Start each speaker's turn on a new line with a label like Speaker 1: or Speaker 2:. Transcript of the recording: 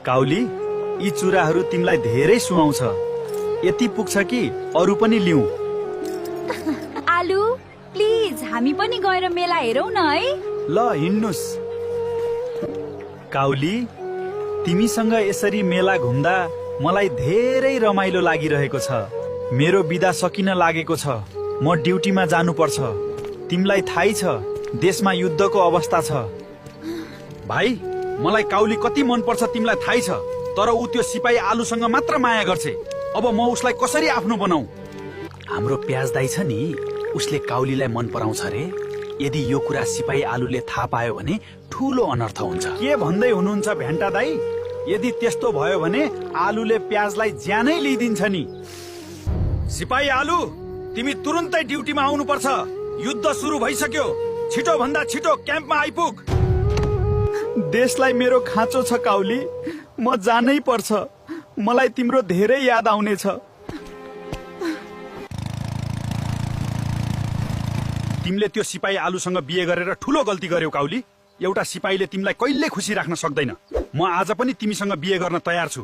Speaker 1: काउली, यी चुराहरू तिमीलाई धेरै सुहाउँछ। यति पुग्छ कि अरू पनि लिऊ।
Speaker 2: आलु, प्लिज हामी पनि गएर मेला हेरौँ न है।
Speaker 1: ल हिँड्नुस्। काउली, तिमीसँग यसरी मेला घुम्दा मलाई धेरै रमाइलो लागिरहेको छ। मेरो बिदा सकिन लागेको छ। म ड्युटीमा जानुपर्छ। तिमीलाई थाहै छ देशमा युद्धको अवस्था छ। भाइ, मलाई काउली कति मनपर्छ तिमीलाई थाहै छ। तर ऊ त्यो सिपाही आलुसँग मात्र माया गर्छ। अब म उसलाई कसरी आफ्नो बनाऊ? हाम्रो प्याज दाइ छ नि, उसले काउलीलाई मन पराउँछ रे। यदि यो कुरा सिपाही आलुले थाहा पायो भने ठुलो अनर्थ हुन्छ। के भन्दै हुनुहुन्छ भेन्टा दाइ? यदि त्यस्तो भयो भने आलुले प्याजलाई ज्यानै लिइदिन्छ नि। सिपाही आलु, तिमी तुरुन्तै ड्युटीमा आउनुपर्छ। युद्ध सुरु भइसक्यो। छिटो भन्दा छिटो क्याम्पमा आइपुग। देशलाई मेरो खाँचो छ काउली, म जानै पर्छ। मलाई तिम्रो धेरै याद आउनेछ। तिमीले त्यो सिपाही आलुसँग बिहे गरेर ठुलो गल्ती गर्यौ काउली। एउटा सिपाहीले तिमीलाई कहिल्यै खुसी राख्न सक्दैन। म आज पनि तिमीसँग बिहे गर्न तयार छु।